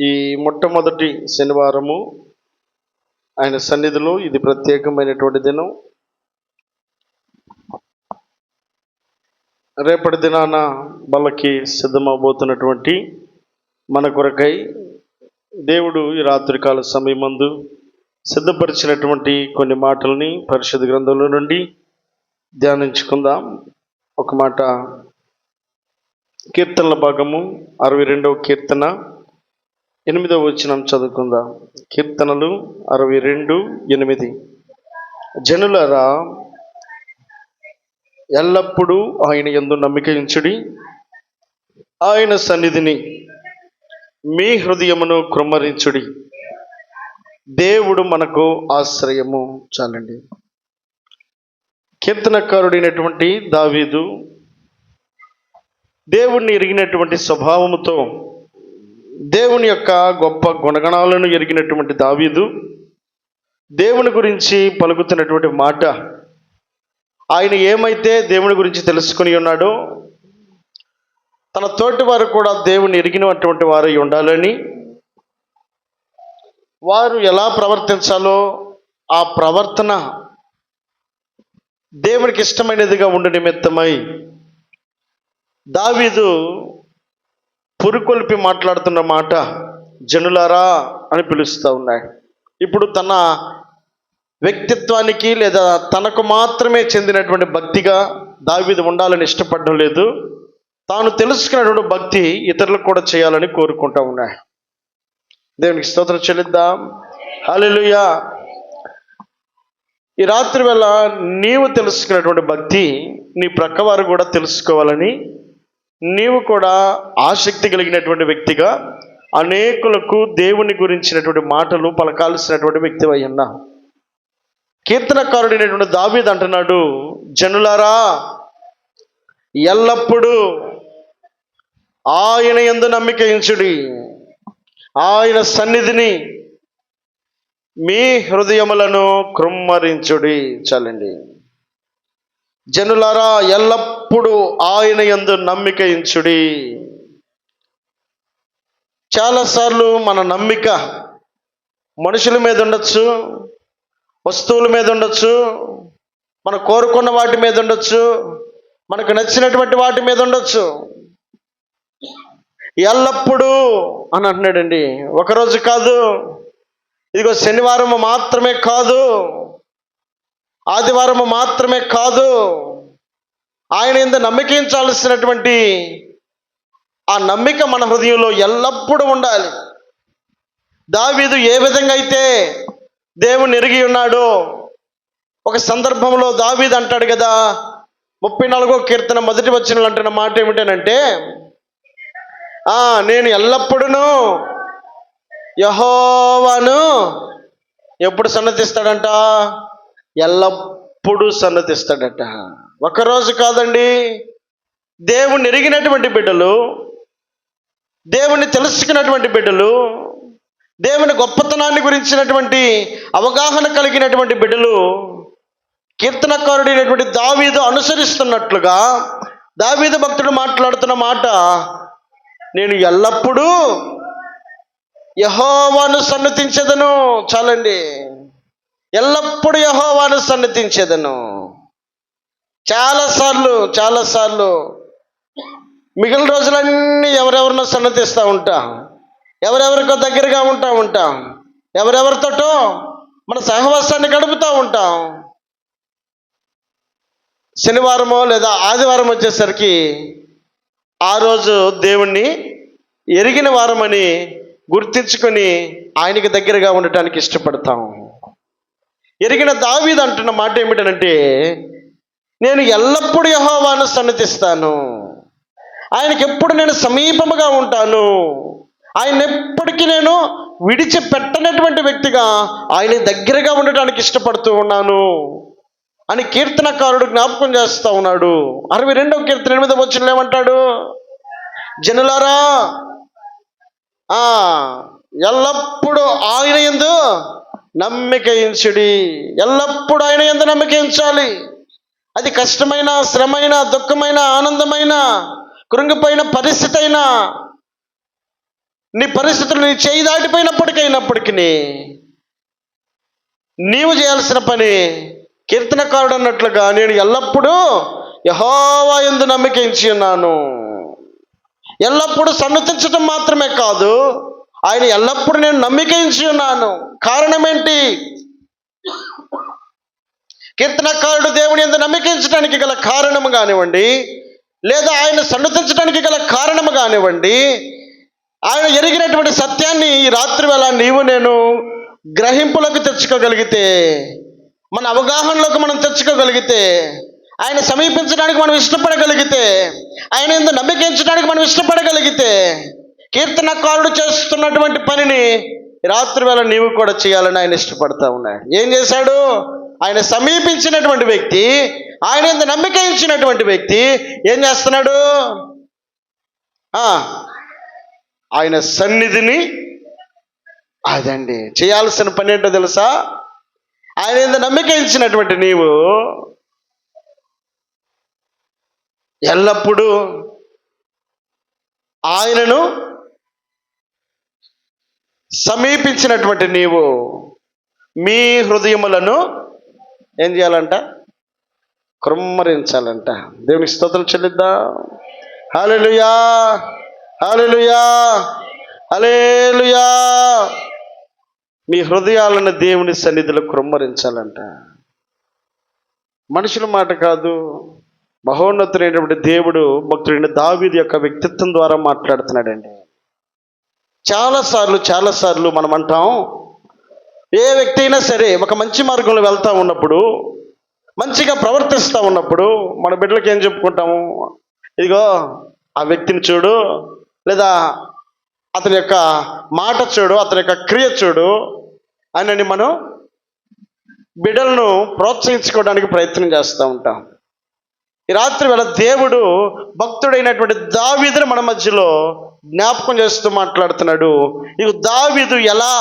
ఈ మొట్టమొదటి శనివారము ఆయన సన్నిధిలో ఇది ప్రత్యేకమైనటువంటి దినం. రేపటి దినాన బలకి సిద్ధమవబోతున్నటువంటి మన కొరకై దేవుడు ఈ రాత్రికాల సమయమందు సిద్ధపరిచినటువంటి కొన్ని మాటల్ని పరిశుద్ధ గ్రంథంలో నుండి ధ్యానించుకుందాం. ఒక మాట కీర్తనల భాగము 62వ కీర్తన 8వ వచనం చదువుకుందాం. కీర్తనలు 62:8. జనులారా, ఎల్లప్పుడూ ఆయన యందు నమ్మిక ఉంచుడి, ఆయన సన్నిధిని మీ హృదయమును కృమ్మరించుడి. దేవుడు మనకు ఆశ్రయము. చాలండి. కీర్తనకారుడైనటువంటి దావీదు దేవుణ్ణి ఎరిగినటువంటి స్వభావముతో, దేవుని యొక్క గొప్ప గుణగణాలను ఎరిగినటువంటి దావీదు దేవుని గురించి పలుకుతున్నటువంటి మాట, ఆయన ఏమైతే దేవుని గురించి తెలుసుకుని ఉన్నాడో తన తోటి వారు కూడా దేవుని ఎరిగినటువంటి వారై ఉండాలని, వారు ఎలా ప్రవర్తించాలో ఆ ప్రవర్తన దేవునికి ఇష్టమైనదిగా ఉండే నిమిత్తమై దావీదు పురుకొల్పి మాట్లాడుతున్న మాట జనులారా అని పిలుస్తూ ఉన్నాయి. ఇప్పుడు తన వ్యక్తిత్వానికి లేదా తనకు మాత్రమే చెందినటువంటి భక్తిగా దావీదు ఉండాలని ఇష్టపడడం లేదు. తాను తెలుసుకున్నటువంటి భక్తి ఇతరులకు కూడా చేయాలని కోరుకుంటూ ఉన్నాయి. దేవునికి స్తోత్రం చెల్లిద్దాం. హల్లెలూయా. ఈ రాత్రి వేళ నీవు తెలుసుకున్నటువంటి భక్తి నీ ప్రక్కవారు కూడా తెలుసుకోవాలని, నీవు కూడా ఆసక్తి కలిగినటువంటి వ్యక్తిగా అనేకులకు దేవుని గురించినటువంటి మాటలు పలకాల్సినటువంటి వ్యక్తి అయి ఉన్నావు. కీర్తనకారుడైనటువంటి దావీదు అంటున్నాడు, జనులారా, ఎల్లప్పుడూ ఆయన యందు నమ్మిక ఉంచుడి, ఆయన సన్నిధిని మీ హృదయములను కృమ్మరించుడి. చాలండి. జనులారా, ఎల్లప్పుడూ ఆయన యందు నమ్మిక ఉంచుడి. చాలాసార్లు మన నమ్మిక మనుషుల మీద ఉండొచ్చు, వస్తువుల మీద ఉండొచ్చు, మనం కోరుకున్న వాటి మీద ఉండొచ్చు, మనకు నచ్చినటువంటి వాటి మీద ఉండొచ్చు. ఎల్లప్పుడూ అని అంటున్నాడండి. ఒకరోజు కాదు, ఇదిగో శనివారం మాత్రమే కాదు, ఆదివారం మాత్రమే కాదు, ఆయన యందు నమ్మకించాల్సినటువంటి ఆ నమ్మిక మన హృదయంలో ఎల్లప్పుడూ ఉండాలి. దావీదు ఏ విధంగా అయితే దేవుని ఎరిగి ఉన్నాడో, ఒక సందర్భంలో దావీదు అంటాడు కదా, 34వ కీర్తన 1వ వచనంలో అంటున్న మాట ఏమిటనంటే, నేను ఎల్లప్పుడూ యెహోవాను ఎప్పుడు సన్నతిస్తాడంట? ఎల్లప్పుడూ సన్నతిస్తాడట. ఒకరోజు కాదండి. దేవుణ్ణి ఎరిగినటువంటి బిడ్డలు, దేవుణ్ణి తెలుసుకున్నటువంటి బిడ్డలు, దేవుని గొప్పతనాన్ని గురించినటువంటి అవగాహన కలిగినటువంటి బిడ్డలు కీర్తనకారుడైనటువంటి దావీదు అనుసరిస్తున్నట్లుగా దావీదు భక్తుడు మాట్లాడుతున్న మాట, నేను ఎల్లప్పుడూ యెహోవాను సన్నతించెదను. చాలండి. ఎల్లప్పుడూ యెహోవాను సన్నతించెదను. చాలాసార్లు మిగిలిన రోజులన్నీ ఎవరెవరినో సన్నతిస్తూ ఉంటాం, ఎవరెవరికో దగ్గరగా ఉంటాం, ఎవరెవరితోటో మన సహవాసాన్ని గడుపుతూ ఉంటాం. శనివారమో లేదా ఆదివారం వచ్చేసరికి ఆ రోజు దేవుణ్ణి ఎరిగిన వారమని గుర్తించుకొని ఆయనకి దగ్గరగా ఉండటానికి ఇష్టపడతాం. ఎరిగిన దావీదు అంటున్న మాట ఏమిటంటే, నేను ఎల్లప్పుడూ యెహోవాను సన్నతిస్తాను, ఆయనకి ఎప్పుడు నేను సమీపముగా ఉంటాను, ఆయన ఎప్పటికీ నేను విడిచిపెట్టనటువంటి వ్యక్తిగా ఆయన దగ్గరగా ఉండటానికి ఇష్టపడుతూ ఉన్నాను అని కీర్తనకారుడు జ్ఞాపకం చేస్తూ ఉన్నాడు. 62వ కీర్తన 8వ వచనంలో ఏమంటాడు? జనులారా, ఎల్లప్పుడూ ఆయన యందు నమ్మిక ఉంచుడి. ఎల్లప్పుడూ ఆయన యందు నమ్మిక ఉంచాలి. అది కష్టమైన, శ్రమైన, దుఃఖమైన, ఆనందమైన, కృంగిపోయిన పరిస్థితి అయినా నీ పరిస్థితులు నీ చేయి దాటిపోయినప్పటికీ నీవు చేయాల్సిన పని కీర్తనకారుడు అన్నట్లుగా నేను ఎల్లప్పుడూ యెహోవా యందు నమ్మిక ఉంచి ఉన్నాను. ఎల్లప్పుడూ సన్నతించడం మాత్రమే కాదు, ఆయన ఎల్లప్పుడూ నేను నమ్మిక ఉంచి ఉన్నాను. కారణం ఏంటి? కీర్తనకారుడు దేవుని యందు నమ్మిక ఉంచడానికి గల కారణము కానివ్వండి, లేదా ఆయన సన్నతించడానికి గల కారణము కానివ్వండి, ఆయన ఎరిగినటువంటి సత్యాన్ని ఈ రాత్రి వేళ నీవు నేను గ్రహింపులకు తెచ్చుకోగలిగితే, మన అవగాహనలోకి మనం తెచ్చుకోగలిగితే, ఆయన సమీపించడానికి మనం ఇష్టపడగలిగితే, ఆయన యందు నమ్మిక ఉంచడానికి మనం ఇష్టపడగలిగితే, కీర్తనకారుడు చేస్తున్నటువంటి పనిని రాత్రి వేళ నీవు కూడా చేయాలని ఆయన ఇష్టపడతా ఉన్నాడు. ఏం చేశాడు? ఆయన సమీపించినటువంటి వ్యక్తి, ఆయన యందు నమ్మిక ఉంచినటువంటి వ్యక్తి ఏం చేస్తున్నాడు? ఆయన సన్నిధిని, అదండి చేయాల్సిన పని ఏంటో తెలుసా? ఆయన యందు నమ్మిక ఉంచినటువంటి నీవు ఎల్లప్పుడూ ఆయనను సమీపించినటువంటి నీవు మీ హృదయములను ఏం చేయాలంట? కృమ్మరించాలంట. దేవునికి స్తోత్రం చెల్లిద్దాం. హల్లెలూయా, హల్లెలూయా, హల్లెలూయా. మీ హృదయాలను దేవుని సన్నిధిలో కృమ్మరించాలంట. మనుషుల మాట కాదు, మహోన్నతుడైనటువంటి దేవుడు భక్తుడైన దావీదు యొక్క వ్యక్తిత్వం ద్వారా మాట్లాడుతున్నాడండి. చాలాసార్లు మనం అంటాం, ఏ వ్యక్తి అయినా సరే ఒక మంచి మార్గంలో వెళ్తూ ఉన్నప్పుడు, మంచిగా ప్రవర్తిస్తూ ఉన్నప్పుడు మన బిడ్డలకి ఏం చెప్పుకుంటాము? ఇదిగో ఆ వ్యక్తిని చూడు, లేదా అతని యొక్క మాట చూడు, అతని యొక్క క్రియ చూడు అని మనం బిడ్డలను ప్రోత్సహించుకోవడానికి ప్రయత్నం చేస్తూ ఉంటాం. ఈ రాత్రి వేళ దేవుడు భక్తుడైనటువంటి దావీదును మన మధ్యలో జ్ఞాపకం చేస్తూ మాట్లాడుతున్నాడు. ఇక దావీదు ఎలా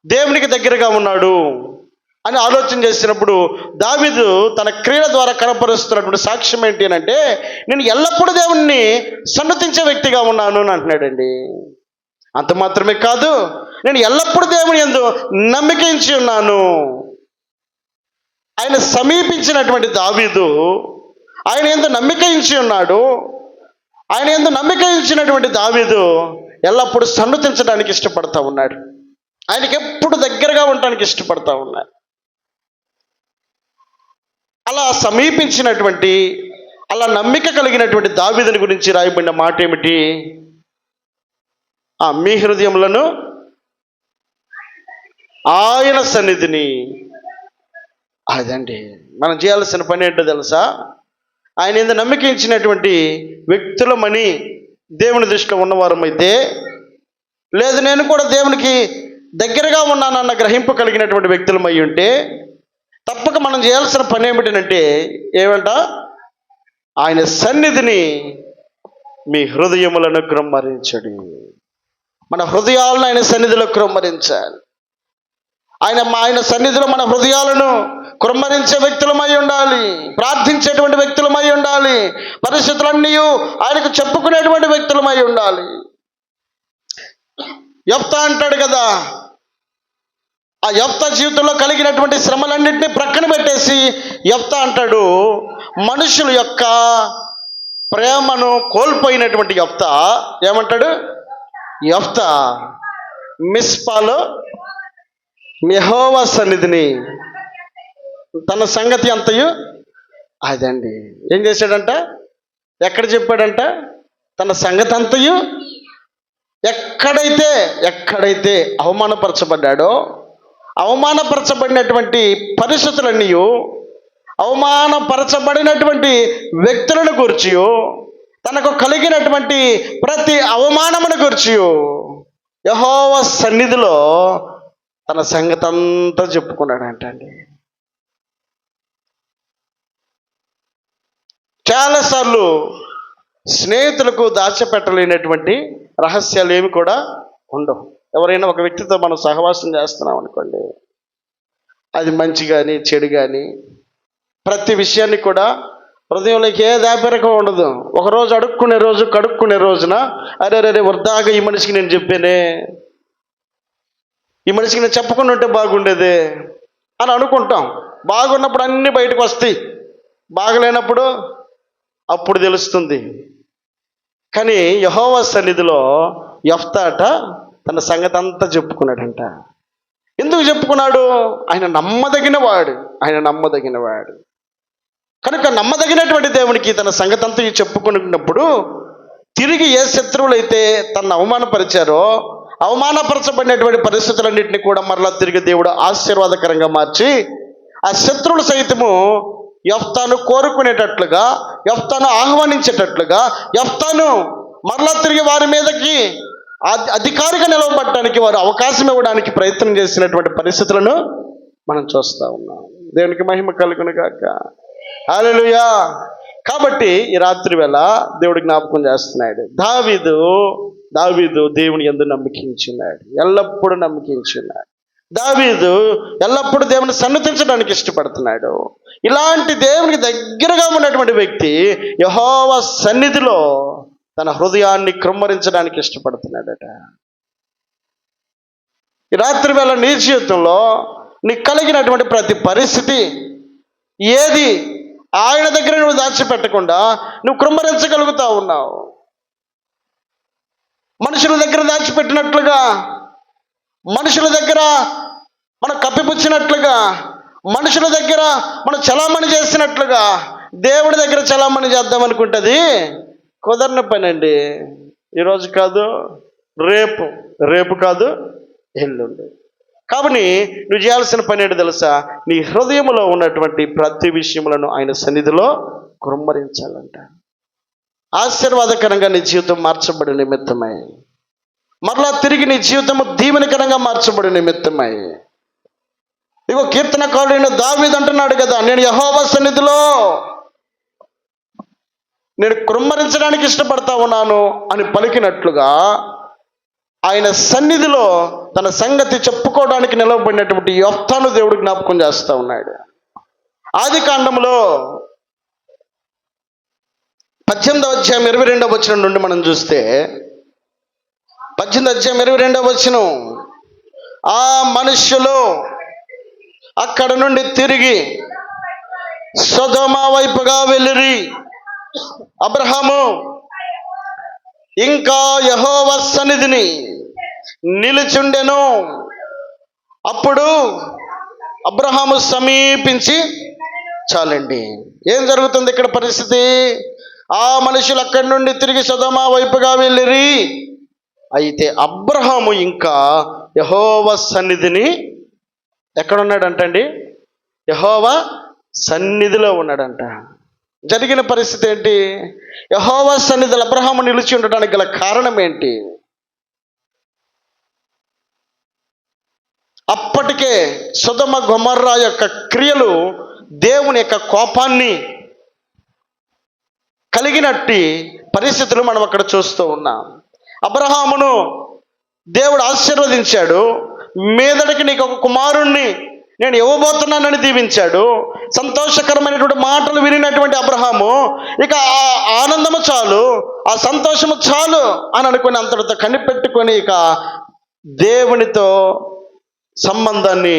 దేవునికి దగ్గరగా ఉన్నాడు అని ఆలోచన చేసినప్పుడు దావీదు తన క్రియల ద్వారా కనపరుస్తున్నటువంటి సాక్ష్యం ఏంటి అని అంటే, నేను ఎల్లప్పుడూ దేవుణ్ణి సన్నతించే వ్యక్తిగా ఉన్నాను అని అంటున్నాడండి. అంత మాత్రమే కాదు, నేను ఎల్లప్పుడూ దేవుని యందు నమ్మిక ఉంచి ఉన్నాను. ఆయన సమీపించినటువంటి దావీదు ఆయన యందు నమ్మిక ఉంచి ఉన్నాడు. ఆయన యందు నమ్మిక ఉంచినటువంటి దావీదు ఎల్లప్పుడూ సన్నతించడానికి ఇష్టపడతా ఉన్నాడు. ఆయనకి ఎప్పుడు దగ్గరగా ఉండటానికి ఇష్టపడతా ఉన్నాడు. అలా సమీపించినటువంటి, అలా నమ్మిక కలిగినటువంటి దావీదుని గురించి రాయబడిన మాట ఏమిటి? మీ హృదయములను ఆయన సన్నిధిని, అదండి మనం చేయాల్సిన పని ఏంటో తెలుసా? ఆయన యందు నమ్మిక ఉంచినటువంటి వ్యక్తులమని దేవుని దృష్టిలో ఉన్నవారమైతే, లేదు నేను కూడా దేవునికి దగ్గరగా ఉన్నానన్న గ్రహింపు కలిగినటువంటి వ్యక్తులమై ఉంటే, తప్పక మనం చేయాల్సిన పని ఏమిటంటే ఏమంట? ఆయన సన్నిధిని మీ హృదయములను కృమ్మరించడి. మన హృదయాలను ఆయన సన్నిధిలో కృమ్మరించాలి. ఆయన సన్నిధిలో మన హృదయాలను కృమ్మరించే వ్యక్తులమై ఉండాలి, ప్రార్థించేటువంటి వ్యక్తులమై ఉండాలి, పరిస్థితులన్నీ ఆయనకు చెప్పుకునేటువంటి వ్యక్తులమై ఉండాలి. యెఫ్తా అంటాడు కదా, ఆ యెఫ్తా జీవితంలో కలిగినటువంటి శ్రమలన్నింటినీ ప్రక్కన పెట్టేసి యెఫ్తా అంటాడు, మనుషుల యొక్క ప్రేమను కోల్పోయినటువంటి యెఫ్తా ఏమంటాడు? యెఫ్తా మిస్పాలో యెహోవా సన్నిధిని, తన సంగతి అంతయు అదండి ఏం చేశాడంట? ఎక్కడ చెప్పాడంట? తన సంగతి అంతయు ఎక్కడైతే అవమానపరచబడ్డాడో, అవమానపరచబడినటువంటి పరిస్థితులన్నీ, అవమానపరచబడినటువంటి వ్యక్తులను గురించి, తనకు కలిగినటువంటి ప్రతి అవమానమును గురించి యెహోవా సన్నిధిలో తన సంగతి అంతా చెప్పుకున్నాడంట అండి. చాలాసార్లు స్నేహితులకు దాచిపెట్టలేనటువంటి రహస్యాలు ఏమి కూడా ఉండవు. ఎవరైనా ఒక వ్యక్తితో మనం సహవాసం చేస్తున్నాం అనుకోండి, అది మంచి కానీ చెడు కానీ ప్రతి విషయాన్ని కూడా హృదయంలోకి ఏ దాపరికం ఉండదు. ఒకరోజు అడుక్కునే రోజు కడుక్కునే రోజున అరే వృధాగా ఈ మనిషికి నేను చెప్పానే, ఈ మనిషికి నేను చెప్పకుండా ఉంటే బాగుండేది అని అనుకుంటాం. బాగున్నప్పుడు అన్నీ బయటకు వస్తాయి, బాగలేనప్పుడు అప్పుడు తెలుస్తుంది. కానీ యెహోవా సన్నిధిలో యెఫ్తాట తన సంగతి అంతా చెప్పుకున్నాడంట. ఎందుకు చెప్పుకున్నాడు? ఆయన నమ్మదగిన వాడు కనుక నమ్మదగినటువంటి దేవునికి తన సంగతి అంతా చెప్పుకున్నప్పుడు తిరిగి ఏ శత్రువులైతే తనను అవమానపరిచారో అవమానపరచబడినటువంటి పరిస్థితులన్నింటినీ కూడా మరలా తిరిగి దేవుడు ఆశీర్వాదకరంగా మార్చి ఆ శత్రువులు సైతము యెఫ్తాను కోరుకునేటట్లుగా, యెఫ్తాను ఆహ్వానించేటట్లుగా, యెఫ్తాను మరలా తిరిగి వారి మీదకి అధికారిగా నిలవబడటానికి వారు అవకాశం ఇవ్వడానికి ప్రయత్నం చేసినటువంటి పరిస్థితులను మనం చూస్తూ ఉన్నాం. దేవునికి మహిమ కలుగును గాక. హల్లెలూయా. కాబట్టి ఈ రాత్రి వేళ దేవుడు జ్ఞాపకం చేస్తున్నాడు, దావీదు దేవుని యందు నమ్మకించున్నాడు, ఎల్లప్పుడూ నమ్మకించున్నాడు. దావీదు ఎల్లప్పుడూ దేవుని సన్నిధించడానికి ఇష్టపడుతున్నాడు. ఇలాంటి దేవునికి దగ్గరగా ఉన్నటువంటి వ్యక్తి యెహోవా సన్నిధిలో తన హృదయాన్ని కృమ్మరించడానికి ఇష్టపడుతున్నాడట. ఈ రాత్రి వేళ నీ జీవితంలో నీకు కలిగినటువంటి ప్రతి పరిస్థితి ఏది ఆయన దగ్గర నువ్వు దాచిపెట్టకుండా నువ్వు కృమ్మరించగలుగుతా ఉన్నావు. మనుషుల దగ్గర దాచిపెట్టినట్లుగా, మనుషుల దగ్గర మనం కప్పిపుచ్చినట్లుగా, మనుషుల దగ్గర మనం చలామణి చేసినట్లుగా దేవుడి దగ్గర చలామణి చేద్దాం అనుకుంటుంది కుదరని పని అండి. ఈరోజు కాదు రేపు కాదు ఎల్లుండి. కాబట్టి నువ్వు చేయాల్సిన పని ఏంటో తెలుసా? నీ హృదయంలో ఉన్నటువంటి ప్రతి విషయములను ఆయన సన్నిధిలో కుమ్మరించాలంట. ఆశీర్వాదకరంగా నీ జీవితం మార్చబడి నిమిత్తమై, మరలా తిరిగి నీ జీవితము దీవెనకరంగా మార్చబడి నిమిత్తమై, ఇగో కీర్తనకారుడైన దావీదు అంటున్నాడు కదా, నేను యెహోవా సన్నిధిలో నేను కృమ్మరించడానికి ఇష్టపడతా ఉన్నాను అని పలికినట్లుగా ఆయన సన్నిధిలో తన సంగతి చెప్పుకోవడానికి నిలవబడినటువంటి యెఫ్తాను దేవుడు జ్ఞాపకం చేస్తూ ఉన్నాడు. ఆదికాండములో 18వ అధ్యాయం 22వ వచనం నుండి మనం చూస్తే, 18వ అధ్యాయం 22వ వచనం, ఆ మనుష్యులు అక్కడ నుండి తిరిగి సొదొమ వైపుగా వెళ్ళిరి. అబ్రహాము ఇంకా యెహోవా సన్నిధిని నిలుచుండెను. అప్పుడు అబ్రహాము సమీపించి, చాలండి, ఏం జరుగుతుంది ఇక్కడ పరిస్థితి? ఆ మనుషులు అక్కడి నుండి తిరిగి సొదొమ వైపుగా వెళ్ళిరి. అయితే అబ్రహాము ఇంకా యెహోవా సన్నిధిని ఎక్కడున్నాడంటండి? యెహోవా సన్నిధిలో ఉన్నాడంట. జరిగిన పరిస్థితి ఏంటి? యెహోవా సన్నిధిలో అబ్రహాము నిలిచి ఉండడానికి గల కారణం ఏంటి? అప్పటికే సొదొమ గొమొర్రా యొక్క క్రియలు దేవుని యొక్క కోపాన్ని కలిగినట్టి పరిస్థితులు మనం అక్కడ చూస్తూ ఉన్నాం. అబ్రహామును దేవుడు ఆశీర్వదించాడు, మీదడికి నీకు ఒక కుమారుణ్ణి నేను ఇవ్వబోతున్నానని దీవించాడు. సంతోషకరమైనటువంటి మాటలు వినినటువంటి అబ్రహాము ఇక ఆ ఆనందము చాలు, ఆ సంతోషము చాలు అని అనుకుని అంతటితో కనిపెట్టుకొని ఇక దేవునితో సంబంధాన్ని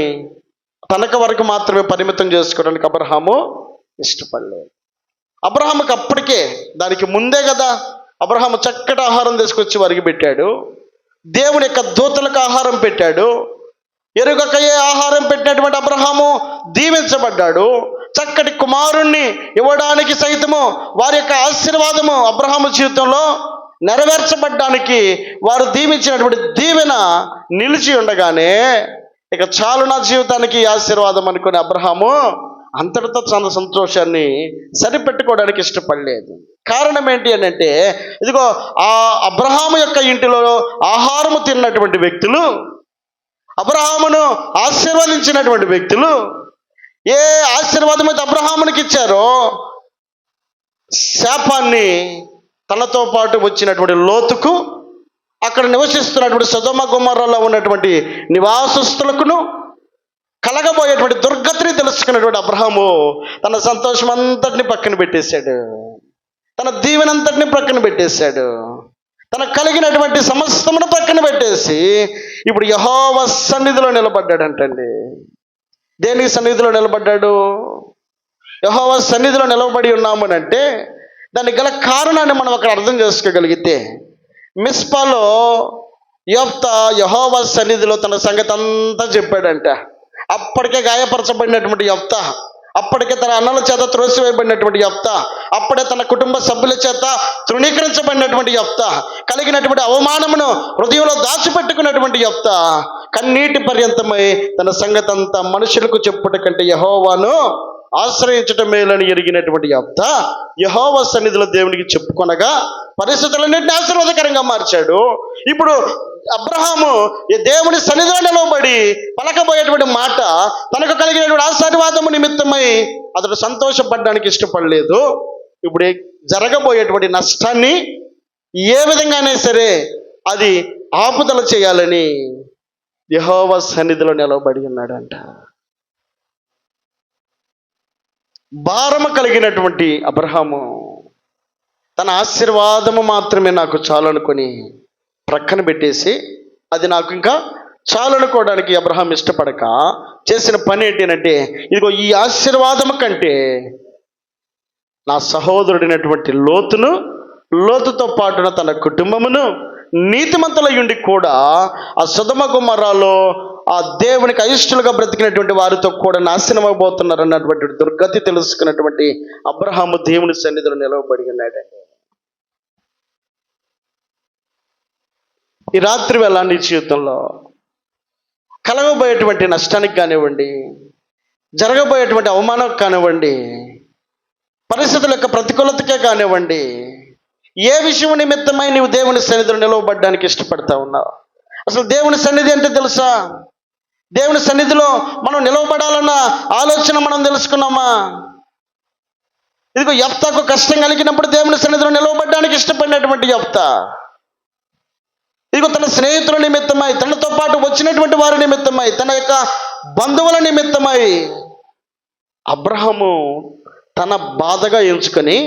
తనక వరకు మాత్రమే పరిమితం చేసుకోవడానికి అబ్రహాము ఇష్టపడలేదు. అబ్రహాముకి అప్పటికే, దానికి ముందే కదా అబ్రహాము చక్కటి ఆహారం తీసుకొచ్చి వారికి పెట్టాడు, దేవుని యొక్క దూతలకు ఆహారం పెట్టాడు. ఎరుగకయే ఆహారం పెట్టినటువంటి అబ్రహాము దీవించబడ్డాడు. చక్కటి కుమారుణ్ణి ఇవ్వడానికి సైతము వారి యొక్క ఆశీర్వాదము అబ్రహాము జీవితంలో నెరవేర్చబడ్డానికి వారు దీవించినటువంటి దీవెన నిలిచి ఉండగానే ఇక చాలు నా జీవితానికి ఆశీర్వాదం అనుకునే అబ్రహాము అంతటితో చాలా సంతోషాన్ని సరిపెట్టుకోవడానికి ఇష్టపడలేదు. కారణం ఏంటి అని అంటే, ఇదిగో ఆ అబ్రహాము యొక్క ఇంటిలో ఆహారము తిన్నటువంటి వ్యక్తులు, అబ్రహామును ఆశీర్వదించినటువంటి వ్యక్తులు ఏ ఆశీర్వాదం అయితే అబ్రహామునికి ఇచ్చారో శాపాన్ని తనతో పాటు వచ్చినటువంటి లోతుకు, అక్కడ నివసిస్తున్నటువంటి సొదొమ గొమొర్రాలో ఉన్నటువంటి నివాసస్తులకును కలగబోయేటువంటి దుర్గతిని తెలుసుకున్నటువంటి అబ్రహాము తన సంతోషం అంతటిని పక్కన పెట్టేశాడు, తన దీవెనంతటిని పక్కన పెట్టేశాడు, తనకు కలిగినటువంటి సమస్తమును పక్కన పెట్టేసి ఇప్పుడు యెహోవా సన్నిధిలో నిలబడ్డాడంటండి. దేనికి సన్నిధిలో నిలబడ్డాడు? యెహోవా సన్నిధిలో నిలబడి ఉన్నాము అని అంటే దానికి గల కారణాన్ని మనం అక్కడ అర్థం చేసుకోగలిగితే, మిస్పాలో యెఫ్తా యెహోవా సన్నిధిలో తన సంగతి అంతా చెప్పాడంట. అప్పటికే గాయపరచబడినటువంటి యెఫ్తా, అప్పటికే తన అన్నల చేత త్రోసివేయబడినటువంటి యెఫ్తా, అప్పుడే తన కుటుంబ సభ్యుల చేత తృణీకరించబడినటువంటి యెఫ్తా, కలిగినటువంటి అవమానమును హృదయంలో దాచిపెట్టుకున్నటువంటి యెఫ్తా కన్నీటి పర్యంతమై తన సంగతి అంతా మనుషులకు చెప్పుట కంటే యెహోవాను ఆశ్రయించటం మేలని ఎరిగినటువంటి యెఫ్తా యెహోవా సన్నిధిలో దేవునికి చెప్పుకొనగా పరిస్థితులన్నింటినీ ఆశీర్వాదకరంగా మార్చాడు. ఇప్పుడు అబ్రహాము దేవుని సన్నిధిలో నిలవబడి పలకబోయేటువంటి మాట తనకు కలిగినటువంటి ఆశీర్వాదము నిమిత్తమై అతడు సంతోషపడడానికి ఇష్టపడలేదు. ఇప్పుడు జరగబోయేటువంటి నష్టాన్ని ఏ విధంగానే సరే అది ఆపుదల చేయాలని యెహోవా సన్నిధిలో నిలవబడి ఉన్నాడంట. భారము కలిగినటువంటి అబ్రహాము తన ఆశీర్వాదము మాత్రమే నాకు చాలనుకొని ప్రక్కన పెట్టేసి, అది నాకు ఇంకా చాలనుకోవడానికి అబ్రహాం ఇష్టపడక చేసిన పని ఏంటంటే, ఇదిగో ఈ ఆశీర్వాదము కంటే నా సహోదరుడైనటువంటి లోతుతో పాటున తన కుటుంబమును నీతిమంతులయ్యుండి కూడా ఆ సొదొమ గొమొర్రాలో ఆ దేవునికి అయిష్టులుగా బ్రతికినటువంటి వారితో కూడా నాశనం అయిపోతున్నారు అన్నటువంటి దుర్గతి తెలుసుకున్నటువంటి అబ్రహాము దేవుని సన్నిధిలో నిలవబడి ఉన్నాడండి. ఈ రాత్రి వేళ నీ జీవితంలో కలగబోయేటువంటి నష్టానికి కానివ్వండి, జరగబోయేటువంటి అవమానం కానివ్వండి, పరిస్థితుల యొక్క ప్రతికూలతకే కానివ్వండి, ఏ విషయం నిమిత్తమై నీవు దేవుని సన్నిధిలో నిలవబడ్డానికి ఇష్టపడతా ఉన్నావు? అసలు దేవుని సన్నిధి అంటే తెలుసా? దేవుని సన్నిధిలో మనం నిలవబడాలన్న ఆలోచన మనం తెలుసుకున్నామా? ఇదిగో యెఫ్తాకు కష్టం కలిగినప్పుడు దేవుని సన్నిధిలో నిలవబడ్డానికి ఇష్టపడినటువంటి యెఫ్తా, ఇదిగో తన స్నేహితుల నిమిత్తమై, తనతో పాటు వచ్చినటువంటి వారి నిమిత్తమై, తన యొక్క బంధువుల నిమిత్తమై అబ్రహాము తన బాధగా ఎంచుకొని,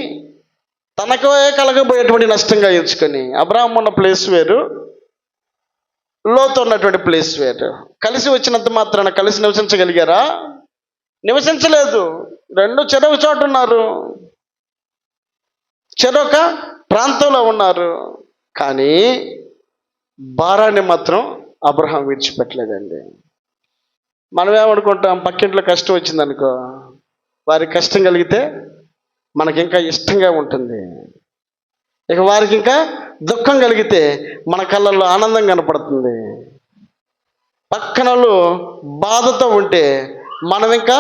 తనకు కలగబోయేటువంటి నష్టంగా ఎంచుకొని, అబ్రహాం ఉన్న ప్లేస్ వేరు, లోతు ఉన్నటువంటి ప్లేస్ వేరు. కలిసి వచ్చినంత మాత్రాన కలిసి నివసించగలిగారా? నివసించలేదు. రెండు చెరొక చోట ఉన్నారు, చెరొక ప్రాంతంలో ఉన్నారు. కానీ భారాన్ని మాత్రం అబ్రహాం విడిచిపెట్టలేదండి. మనం ఏమనుకుంటాం, పక్కింట్లో కష్టం వచ్చిందనుకో, వారికి కష్టం కలిగితే మనకి ఇంకా ఇష్టంగా ఉంటుంది. ఇక వారికి ఇంకా దుఃఖం కలిగితే మన కళ్ళల్లో ఆనందం కనపడుతుంది. పక్కనలు బాధతో ఉంటే మనం ఇంకా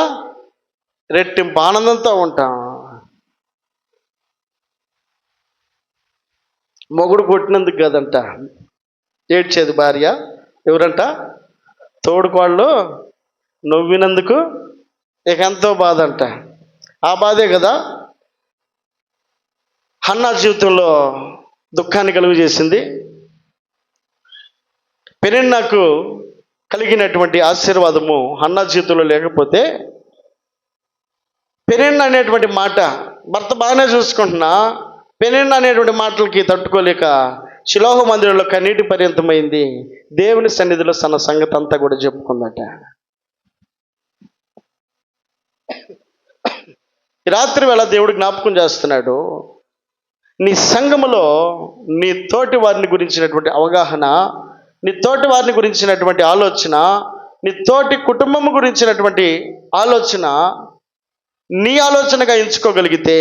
రెట్టింపు ఆనందంతో ఉంటాం. మొగుడు కొట్టినందుకు కదంట ఏడ్చేది భార్య, ఎవరంట? తోడుకోళ్ళు నవ్వినందుకు ఇక ఎంతో బాధ అంట. ఆ బాధే కదా హన్నా జీవితంలో దుఃఖాన్ని కలుగు చేసింది. పెనిన్నాకు కలిగినటువంటి ఆశీర్వాదము హన్నా జీవితంలో లేకపోతే, పెనిన్నా అనేటువంటి మాట, భర్త బాగానే చూసుకుంటున్నా, పెనిన్నా అనేటువంటి మాటలకి తట్టుకోలేక షిలోహు మందిరంలో కన్నీటి పర్యంతమైంది. దేవుని సన్నిధిలో తన సంగతి అంతా కూడా చెప్పుకుందట. ఈ రాత్రి వేళ దేవుడు జ్ఞాపకం చేస్తున్నాడు, నీ సంఘములో నీ తోటి వారిని గురించినటువంటి అవగాహన, నీ తోటి వారిని గురించినటువంటి ఆలోచన, నీ తోటి కుటుంబం గురించినటువంటి ఆలోచన నీ ఆలోచనగా ఎంచుకోగలిగితే,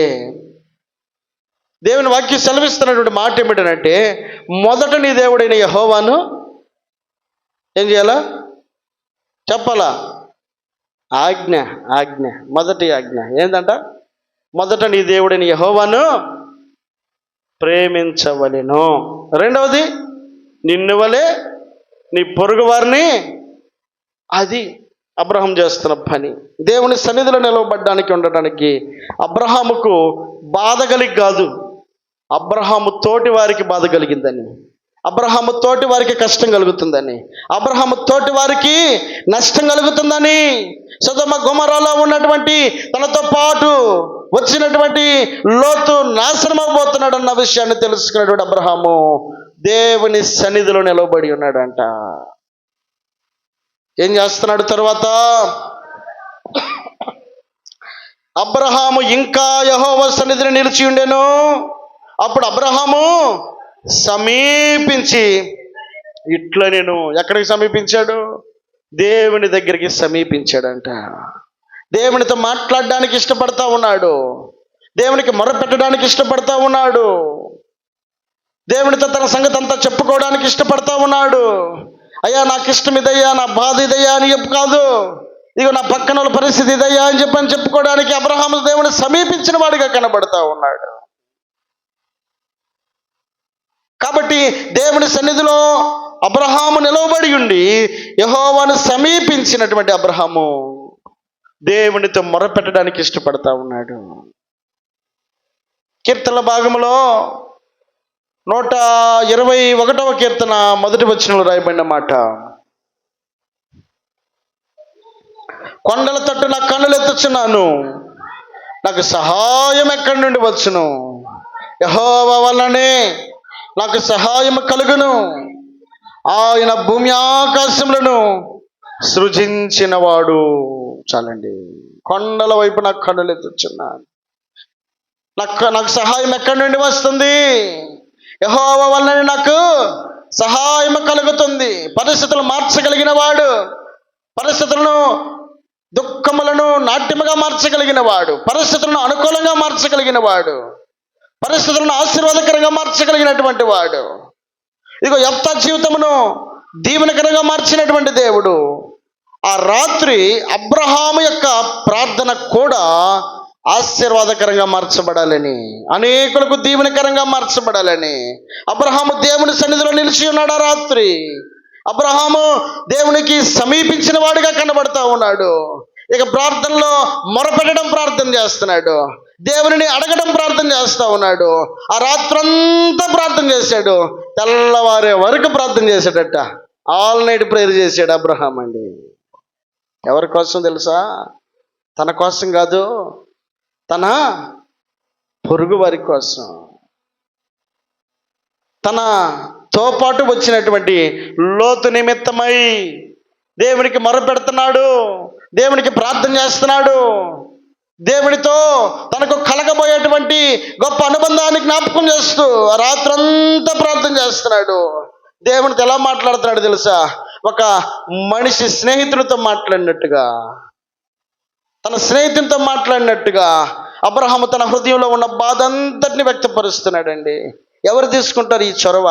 దేవుని వాక్యం సెలవిస్తున్నటువంటి మాట ఏమిటంటే, మొదట నీ దేవుడైన యెహోవాను ఏం చేయాలా? చెప్పాలా? ఆజ్ఞ మొదటి ఆజ్ఞ ఏంటంట? మొదట నీ దేవుడైన యెహోవాను ప్రేమించవలెను. రెండవది, నిన్ను వలె నీ పొరుగు వారిని. అది అబ్రహాం చేస్తున్న పని. దేవుని సన్నిధిలో నిలవబడ్డానికి ఉండటానికి అబ్రహాముకు బాధ కలిగి కాదు, అబ్రహాము తోటి వారికి బాధ కలిగిందని, అబ్రహాము తోటి వారికి కష్టం కలుగుతుందని, అబ్రహాము తోటి వారికి నష్టం కలుగుతుందని, సొదొమ గొమొర్రాలో ఉన్నటువంటి తనతో పాటు వచ్చినటువంటి లోతు నాశనం అవబోతున్నాడు అన్న విషయాన్ని తెలుసుకున్నటువంటి అబ్రహాము దేవుని సన్నిధిలో నిలబడి ఉన్నాడంట. ఏం చేస్తున్నాడు తర్వాత? అబ్రహాము ఇంకా యెహోవా సన్నిధిని నిలిచి ఉండెను. అప్పుడు అబ్రహాము సమీపించి ఇట్లా, నేను ఎక్కడికి సమీపించాడు? దేవుని దగ్గరికి సమీపించాడంట. దేవునితో మాట్లాడడానికి ఇష్టపడతా ఉన్నాడు, దేవునికి మొరపెట్టడానికి ఇష్టపడతా ఉన్నాడు, దేవునితో తన సంగతి అంతా చెప్పుకోవడానికి ఇష్టపడతా ఉన్నాడు. అయ్యా నాకు ఇష్టం ఇదయ్యా, నా బాధ ఇదయ్యా అని చెప్పు కాదు, ఇక నా పక్కన వాళ్ళ పరిస్థితి ఇదయ్యా అని చెప్పుకోవడానికి అబ్రహాము దేవుని సమీపించిన వాడిగా కనబడతా ఉన్నాడు. కాబట్టి దేవుని సన్నిధిలో అబ్రహాము నిలవబడి ఉండి యెహోవాను సమీపించినటువంటి అబ్రహాము దేవునితో మొరపెట్టడానికి ఇష్టపడతా ఉన్నాడు. కీర్తనల భాగంలో 121వ కీర్తన 1వ వచనంలో రాయబడిన మాట, కొండల తట్టు నా కన్నులు ఎత్తుచున్నాను, నాకు సహాయం ఎక్కడి నుండి వచ్చును? యెహోవా వల్లనే నాకు సహాయం కలుగును. ఆయన భూమి ఆకాశములను సృజించినవాడు. చాలండి. కొండల వైపు నాకు కన్నులు ఎత్తుచున్నాను, నాకు సహాయం ఎక్కడి నుండి వస్తుంది? యెహోవా వల్లనే నాకు సహాయం కలుగుతుంది. పరిస్థితులు మార్చగలిగిన వాడు, పరిస్థితులను దుఃఖములను నాట్యముగా మార్చగలిగిన వాడు, పరిస్థితులను అనుకూలంగా మార్చగలిగిన వాడు, పరిస్థితులను ఆశీర్వాదకరంగా మార్చగలిగినటువంటి వాడు. ఇదిగో యెఫ్తా జీవితమును దీవెనకరంగా మార్చినటువంటి దేవుడు. ఆ రాత్రి అబ్రహాము యొక్క ప్రార్థన కూడా ఆశీర్వాదకరంగా మార్చబడాలని, అనేకులకు దీవెనకరంగా మార్చబడాలని అబ్రహాము దేవుని సన్నిధిలో నిలిచి ఉన్నాడు. ఆ రాత్రి అబ్రహాము దేవునికి సమీపించిన వాడిగా కనబడతా ఉన్నాడు. ఇక ప్రార్థనలో మొరపెట్టడం ప్రార్థన చేస్తున్నాడు, దేవుని అడగడం ప్రార్థన చేస్తూ ఉన్నాడు. ఆ రాత్రంతా ప్రార్థన చేశాడు, తెల్లవారే వరకు ప్రార్థన చేశాడట. ఆల్ నైట్ ప్రేయర్ చేశాడు అబ్రహాం అండి. ఎవరి కోసం తెలుసా? తన కోసం కాదు, తన పొరుగు వారి కోసం. తనతో పాటు వచ్చినటువంటి లోతు నిమిత్తమై దేవునికి మొరపెడుతున్నాడు, దేవునికి ప్రార్థన చేస్తున్నాడు, దేవునితో తనకు కలగబోయేటువంటి గొప్ప అనుబంధాన్ని జ్ఞాపకం చేస్తూ రాత్రంతా ప్రార్థన చేస్తున్నాడు. దేవునితో ఎలా మాట్లాడుతున్నాడు తెలుసా? ఒక మనిషి స్నేహితునితో మాట్లాడినట్టుగా, తన స్నేహితునితో మాట్లాడినట్టుగా అబ్రహాము తన హృదయంలో ఉన్న బాధ అంతటిని వ్యక్తపరుస్తున్నాడండి. ఎవరు తీసుకుంటారు ఈ చొరవ?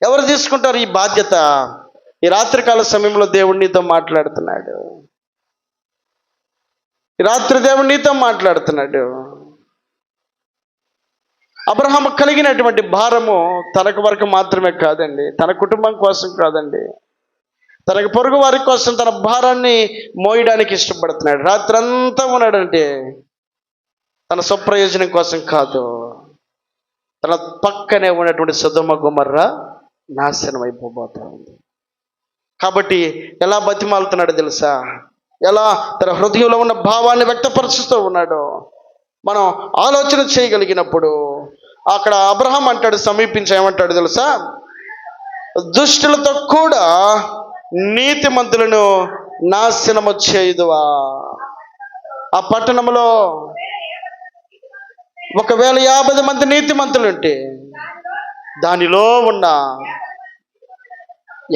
ఎవరు తీసుకుంటారు ఈ బాధ్యత? ఈ రాత్రికాల సమయంలో దేవుడు నీతో మాట్లాడుతున్నాడు. ఈ రాత్రి దేవుడు నీతో మాట్లాడుతున్నాడు. అబ్రహాము కలిగినటువంటి భారము తనకు వరకు మాత్రమే కాదండి, తన కుటుంబం కోసం కాదండి, తనకు పొరుగు వారి కోసం తన భారాన్ని మోయడానికి ఇష్టపడుతున్నాడు. రాత్రంతా ఉన్నాడంటే తన స్వప్రయోజనం కోసం కాదు, తన పక్కనే ఉన్నటువంటి సొదొమ గొమొర్రా నాశనం అయిపోబోతా ఉంది. కాబట్టి ఎలా బతిమాలుతున్నాడో తెలుసా? ఎలా తన హృదయంలో ఉన్న భావాన్ని వ్యక్తపరుస్తూ ఉన్నాడో మనం ఆలోచన చేయగలిగినప్పుడు అక్కడ అబ్రహాం అంటాడు, సమీపించి ఏమంటాడు తెలుసా? దుష్టులతో కూడా నీతిమంతులను నాశనము చేయుదువా. ఆ పట్టణంలో ఒకవేళ 50 మంది నీతిమంతులు ఉంటే దానిలో ఉన్న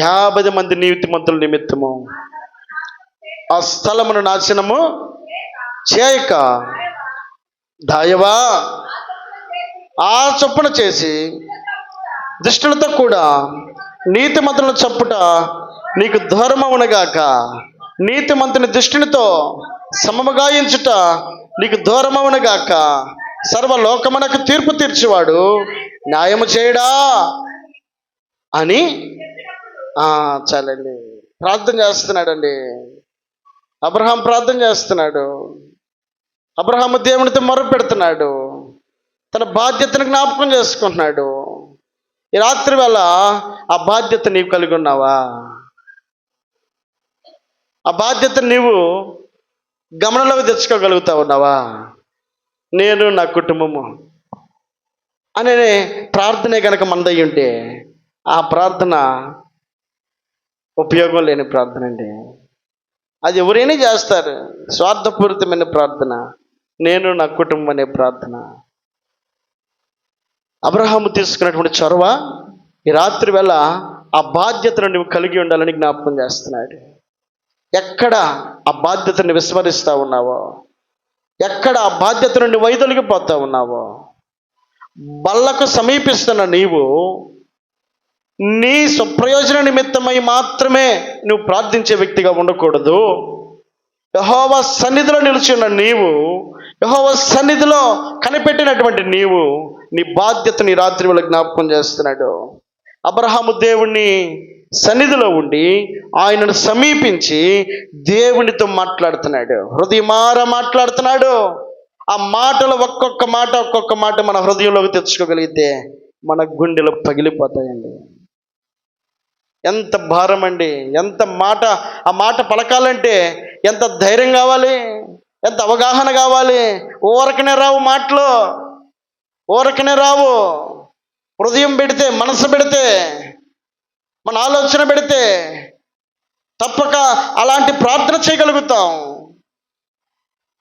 50 మంది నీతిమంతుల నిమిత్తము ఆ స్థలమును నాశనము చేయక దాయవా ఆ చొప్పున చేసి దుష్టులతో కూడా నీతిమంతులను చప్పుట నీకు దూరమవునగాక. నీతిమంతుని దుష్టునితో సమముగా ఎంచుట నీకు దూరమవునగాక. సర్వలోకమునకు తీర్పు తీర్చేవాడు న్యాయము చేయడా అని చాలండి ప్రార్థన చేస్తున్నాడండి. అబ్రహాం ప్రార్థన చేస్తున్నాడు. అబ్రహాము దేవునితో మొర పెడుతున్నాడు, తన బాధ్యతను జ్ఞాపకం చేసుకుంటున్నాడు. ఈ రాత్రి వేళ ఆ బాధ్యత నీవు కలిగి ఉన్నావా? ఆ బాధ్యత నీవు గమనంలోకి తెచ్చుకోగలుగుతా ఉన్నావా? నేను నా కుటుంబము అనే ప్రార్థనే కనుక మనదై ఉంటే ఆ ప్రార్థన ఉపయోగం లేని ప్రార్థన అండి. అది ఎవరైనా చేస్తారు, స్వార్థపూరితమైన ప్రార్థన. నేను నా కుటుంబం అనే ప్రార్థన. అబ్రహాము తీసుకున్నటువంటి చొరవ ఈ రాత్రి వేళ ఆ బాధ్యతను నువ్వు కలిగి ఉండాలని జ్ఞాపకం చేస్తున్నాడు. ఎక్కడ ఆ బాధ్యతను విస్మరిస్తూ ఉన్నావో, ఎక్కడ ఆ బాధ్యత నుండి వైదొలిగిపోతా ఉన్నావో, బల్లకు సమీపిస్తున్న నీవు నీ స్వప్రయోజన నిమిత్తమై మాత్రమే నువ్వు ప్రార్థించే వ్యక్తిగా ఉండకూడదు. యెహోవా సన్నిధిలో నిలిచిన నీవు, యెహోవా సన్నిధిలో కనిపెట్టినటువంటి నీవు నీ బాధ్యతని రాత్రి వేళ జ్ఞాపకం చేస్తున్నాడు. అబ్రహాము దేవుణ్ణి సన్నిధిలో ఉండి ఆయనను సమీపించి దేవునితో మాట్లాడుతున్నాడు, హృదయమార మాట్లాడుతున్నాడు. ఆ మాటలు ఒక్కొక్క మాట మన హృదయంలోకి తెచ్చుకోగలిగితే మన గుండెలు పగిలిపోతాయండి. ఎంత భారం అండి, ఎంత మాట. ఆ మాట పలకాలంటే ఎంత ధైర్యం కావాలి, ఎంత అవగాహన కావాలి. ఊరకనే రావు మాటలు, ఊరకనే రావు. హృదయం పెడితే, మనసు పెడితే, మన ఆలోచన పెడితే తప్పక అలాంటి ప్రార్థన చేయగలుగుతాం.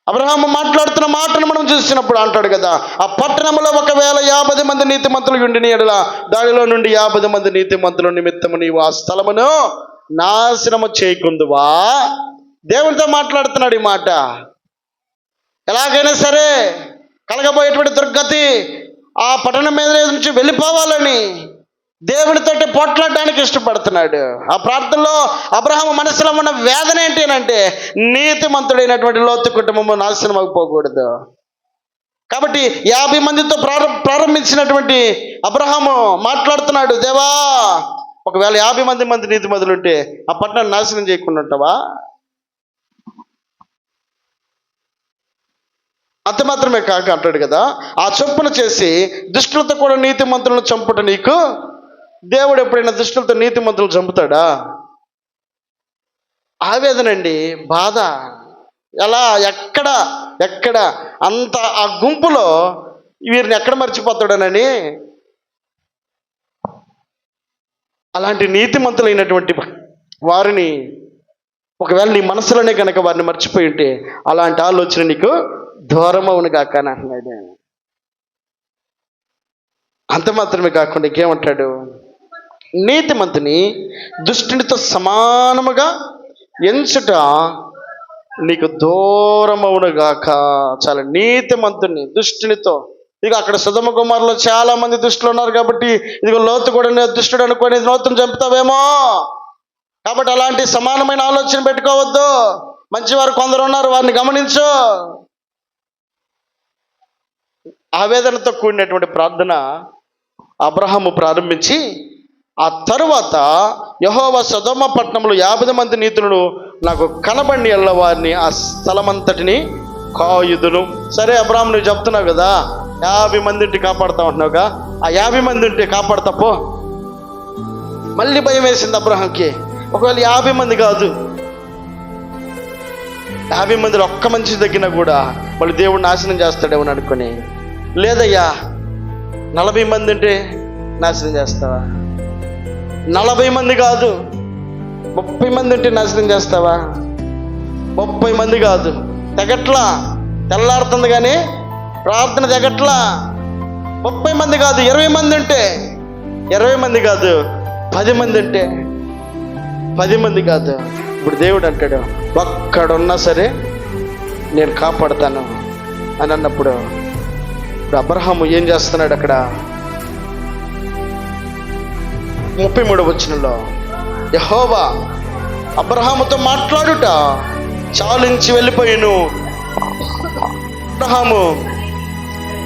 అబ్రహాము మాట్లాడుతున్న మాటను మనం చూసినప్పుడు అంటాడు కదా, ఆ పట్టణంలో ఒకవేళ 50 మంది నీతిమంతులు ఉండిన యెడల దానిలో నుండి 50 మంది నీతిమంతుల నిమిత్తము నీవు ఆ స్థలమును నాశనము చేయకుందువా. దేవునితో మాట్లాడుతున్నాడు ఈ మాట. ఎలాగైనా సరే కలగబోయేటువంటి దుర్గతి ఆ పట్టణం మీద నుంచి వెళ్ళిపోవాలని దేవునితోటి పోట్లాడడానికి ఇష్టపడుతున్నాడు. ఆ ప్రార్థనలో అబ్రహాము మనసులో ఉన్న వేదన ఏంటి అంటే, నీతిమంతుడైనటువంటి లోతు కుటుంబము నాశనం అయిపోకూడదు. కాబట్టి 50 మందితో ప్రారంభించినటువంటి అబ్రహాము మాట్లాడుతున్నాడు, దేవా ఒకవేళ 50 మంది నీతిమంతులు ఉంటే ఆ పట్టణాన్ని నాశనం చేయకుండా ఉంటావా? అంత మాత్రమే కాక అంటాడు కదా, ఆ చొప్పున చేసి దుష్టులతో కూడా నీతిమంతులను చంపుట నీకు. దేవుడు ఎప్పుడైనా దుష్టులతో నీతిమంతులను చంపుతాడా? ఆవేదనండి, బాధ. ఎలా, ఎక్కడ అంత ఆ గుంపులో వీరిని ఎక్కడ మర్చిపోతాడనని అలాంటి నీతిమంతులైనటువంటి వారిని ఒకవేళ నీ మనసులోనే కనుక వారిని మర్చిపోయి ఉంటే అలాంటి ఆలోచన నీకు దూరం అవును కాక అని అంటున్నాడు. అంత మాత్రమే కాకుండా ఇంకేమంటాడు, నీతిమంతుని దుష్టునితో సమానముగా ఎంచుట నీకు దూరమవునుగాక. చాలా నీతిమంతుని దుష్టునితో. ఇక అక్కడ సొదొమ గొమొర్రాలో చాలా మంది దుష్టులు ఉన్నారు కాబట్టి ఇదిగో లోతు కూడా దుష్టుడు అనుకొని లోతును చంపుతావేమో. కాబట్టి అలాంటి సమానమైన ఆలోచన పెట్టుకోవద్దు. మంచివారు కొందరు ఉన్నారు, వారిని గమనించు. ఆవేదనతో కూడినటువంటి ప్రార్థన అబ్రహాము ప్రారంభించి ఆ తరువాత యెహోవా సొదొమ పట్టణంలో 50 మంది నీతులను నాకు కనబడి ఎల్ల వారిని ఆ స్థలమంతటిని కాయుదును. సరే అబ్రహాము, నువ్వు చెప్తున్నావు కదా 50 మంది ఉంటే కాపాడుతా ఉంటున్నావుగా, ఆ 50 మంది ఉంటే కాపాడతా పో. మళ్ళీ భయం వేసింది అబ్రహాంకి. ఒకవేళ 50 మంది కాదు, 50 మందిలో ఒక్క మనిషి తగ్గినా కూడా మళ్ళీ దేవుడు నాశనం చేస్తాడేమని అనుకుని, లేదయ్యా 40 మంది ఉంటే నాశనం చేస్తావా? 40 మంది కాదు, 30 మంది ఉంటే నాశనం చేస్తావా? 30 మంది కాదు, తెగట్లా. తెల్లారుతుంది కానీ ప్రార్థన తెగట్లా. 30 మంది కాదు, 20 మంది ఉంటే, 20 మంది కాదు 10 మంది ఉంటే, 10 మంది కాదు. ఇప్పుడు దేవుడు అంటాడు, ఒక్కడున్నా సరే నేను కాపాడుతాను అని అన్నప్పుడు ఇప్పుడు అబ్రహాము ఏం చేస్తున్నాడు? అక్కడ 33వ వచనంలో యెహోవా అబ్రహాముతో మాట్లాడుట చాలించి వెళ్ళిపోయాను. అబ్రహాము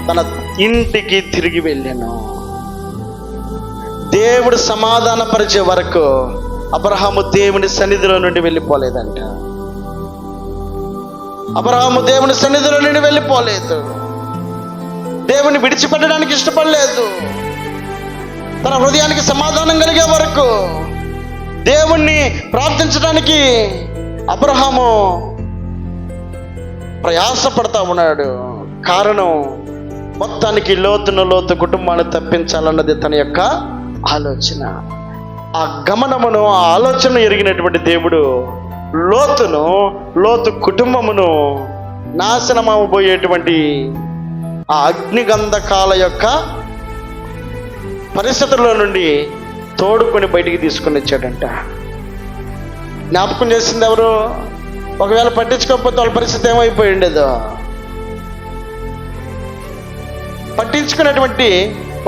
తన ఇంటికి తిరిగి వెళ్ళాను. దేవుడు సమాధానపరిచే వరకు అబ్రహాము దేవుని సన్నిధిలో నుండి వెళ్ళిపోలేదంట. అబ్రహాము దేవుని సన్నిధిలో నుండి వెళ్ళిపోలేదు. దేవుని విడిచిపెట్టడానికి ఇష్టపడలేదు. తన హృదయానికి సమాధానం కలిగే వరకు దేవుణ్ణి ప్రార్థించడానికి అబ్రహాము ప్రయాసపడతా ఉన్నాడు. కారణం, మొత్తానికి లోతు కుటుంబాన్ని తప్పించాలన్నది తన యొక్క ఆలోచన. ఆ గమనమును, ఆ ఆలోచన ఎరిగినటువంటి దేవుడు లోతు కుటుంబమును నాశనమవబోయేటువంటి ఆ అగ్నిగంధకాల యొక్క పరిస్థితుల్లో నుండి తోడుకొని బయటికి తీసుకొని వచ్చాడంట. జ్ఞాపకం చేసింది ఎవరు? ఒకవేళ పట్టించుకోకపోతే వాళ్ళ పరిస్థితి ఏమైపోయి ఉండేదో. పట్టించుకున్నటువంటి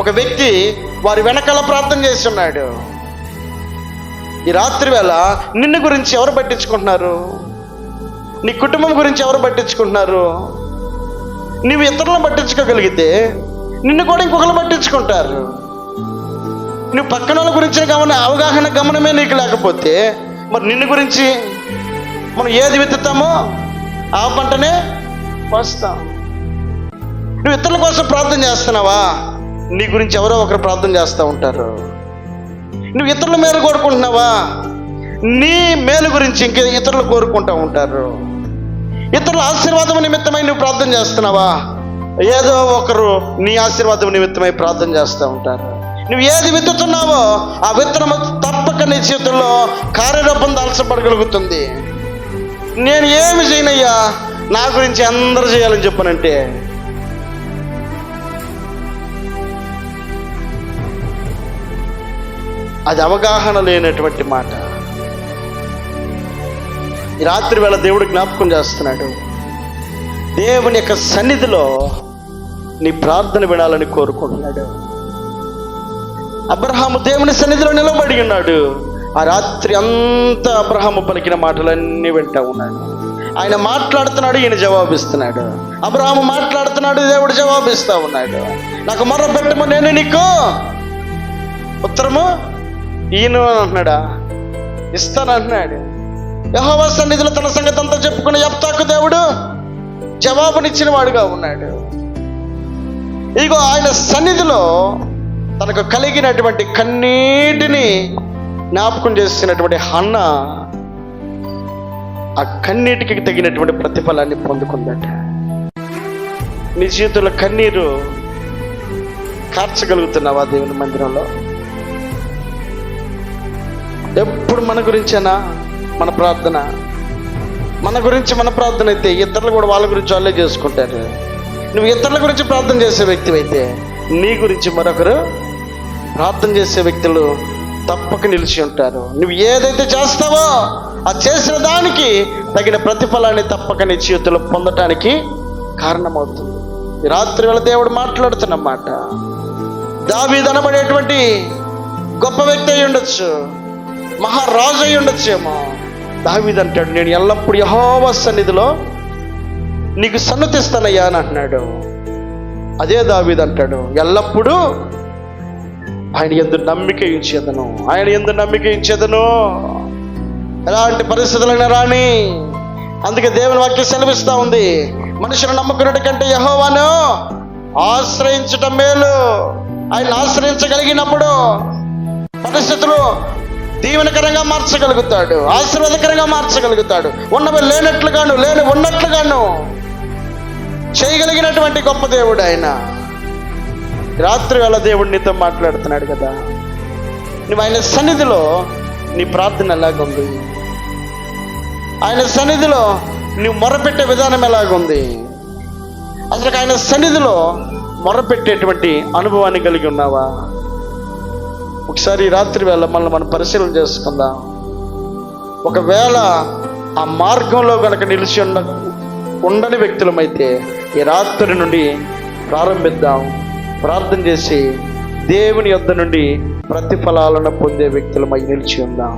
ఒక వ్యక్తి వారి వెనకాల ప్రార్థన చేస్తున్నాడు. ఈ రాత్రి వేళ నిన్ను గురించి ఎవరు పట్టించుకుంటున్నారు? నీ కుటుంబం గురించి ఎవరు పట్టించుకుంటున్నారు? నువ్వు ఇతరులను పట్టించుకోగలిగితే నిన్ను కూడా ఇంకొకరు పట్టించుకుంటారు. నువ్వు పక్కన వాళ్ళ గురించి అవగాహన గమనమే నీకు లేకపోతే మరి నిన్ను గురించి మనం ఏది విత్తుతామో ఆ పంటనే వస్తాం. నువ్వు ఇతరుల కోసం ప్రార్థన చేస్తున్నావా? నీ గురించి ఎవరో ఒకరు ప్రార్థన చేస్తూ ఉంటారు. నువ్వు ఇతరుల మేలు కోరుకుంటున్నావా? నీ మేలు గురించి ఇంక ఇతరులు కోరుకుంటూ ఉంటారు. ఇతరుల ఆశీర్వాదం నిమిత్తమై నువ్వు ప్రార్థన చేస్తున్నావా? ఏదో ఒకరు నీ ఆశీర్వాదం నిమిత్తమై ప్రార్థన చేస్తూ ఉంటారు. నువ్వు ఏది విత్తుతున్నావో ఆ విత్తనము తప్పక నీ జీవితంలో కార్యరూపం దాల్చబడగలుగుతుంది. నేను ఏమి చేయనయ్యా, నా గురించి అందరూ చేయాలని చెప్పనంటే అది అవగాహన లేనటువంటి మాట. ఈ రాత్రి వేళ దేవుడు జ్ఞాపకం చేస్తున్నాడు. దేవుని యొక్క సన్నిధిలో నీ ప్రార్థన వినాలని కోరుకుంటున్నాడు. అబ్రహాము దేవుని సన్నిధిలో నిలబడి ఉన్నాడు. ఆ రాత్రి అంతా అబ్రహాము పలికిన మాటలన్నీ వింటూ ఉన్నాడు. ఆయన మాట్లాడుతున్నాడు, ఈయన జవాబిస్తున్నాడు. అబ్రహాము మాట్లాడుతున్నాడు, దేవుడు జవాబిస్తూ ఉన్నాడు. నాకు మొర్ర పెట్టము, నేను నీకు ఉత్తరము ఈయన అంటున్నాడా? ఇస్తానంటున్నాడు. యెహోవా సన్నిధిలో తన సంగతి అంతా చెప్పుకుని యెఫ్తాకు దేవుడు జవాబునిచ్చిన వాడుగా ఉన్నాడు. ఇదిగో ఆయన సన్నిధిలో తనకు కలిగినటువంటి కన్నీటిని జ్ఞాపకం చేసినటువంటి హన్న ఆ కన్నీటికి తగినటువంటి ప్రతిఫలాన్ని పొందుకుందట. నీ జీవితంలో కన్నీరు కార్చగలుగుతున్నావా? దేవుని మందిరంలో ఎప్పుడు మన గురించేనా మన ప్రార్థన? మన గురించి మన ప్రార్థన అయితే ఇతరులు కూడా వాళ్ళ గురించి వాళ్ళే చేసుకుంటారు. నువ్వు ఇతరుల గురించి ప్రార్థన చేసే వ్యక్తి అయితే నీ గురించి మరొకరు ప్రార్థన చేసే వ్యక్తులు తప్పక నిలిచి ఉంటారు. నువ్వు ఏదైతే చేస్తావో ఆ చేసిన దానికి తగిన ప్రతిఫలాన్ని తప్పక నీ జీవితంలో పొందటానికి కారణమవుతుంది. ఈ రాత్రి వేళ దేవుడు మాట్లాడుతున్నమాట. దావీదు అనబడేటువంటి గొప్ప వ్యక్తి అయి ఉండొచ్చు, మహారాజు అయి ఉండొచ్చేమో. దావీదు అంటాడు, నేను ఎల్లప్పుడూ యెహోవా సన్నిధిలో నీకు సన్నతిస్తానయ్యా అని అంటున్నాడు. అదే దావీదు అంటాడు, ఎల్లప్పుడూ ఆయన యందు నమ్మిక ఉంచేదను, ఆయన యందు నమ్మిక ఉంచేదను. ఎలాంటి పరిస్థితులైనా రాని. అందుకే దేవుని వాక్యం సెలవిస్తూ ఉంది, మనుషులు నమ్ముకున్నట్టు కంటే యెహోవాను ఆశ్రయించటం మేలు. ఆయన ఆశ్రయించగలిగినప్పుడు పరిస్థితులు దీవెనకరంగా మార్చగలుగుతాడు, ఆశీర్వాదకరంగా మార్చగలుగుతాడు. ఉన్నవి లేనట్లుగాను, లేని ఉన్నట్లుగాను చేయగలిగినటువంటి గొప్ప దేవుడు ఆయన. రాత్రి వేళ దేవుడు నీతో మాట్లాడుతున్నాడు కదా. నువ్వు ఆయన సన్నిధిలో నీ ప్రార్థన ఎలాగుంది? ఆయన సన్నిధిలో నువ్వు మొరపెట్టే విధానం ఎలాగుంది? అసలు ఆయన సన్నిధిలో మొరపెట్టేటువంటి అనుభవాన్ని కలిగి ఉన్నావా? ఒకసారి రాత్రి వేళ మనం పరిశీలన చేసుకుందాం. ఒకవేళ ఆ మార్గంలో కనుక నిలిచి ఉండని వ్యక్తులమైతే ఈ రాత్రి నుండి ప్రారంభిద్దాం. ప్రార్థన చేసి దేవుని యొద్ద నుండి ప్రతిఫలాలను పొందే వ్యక్తులమై నిలిచి ఉందాం.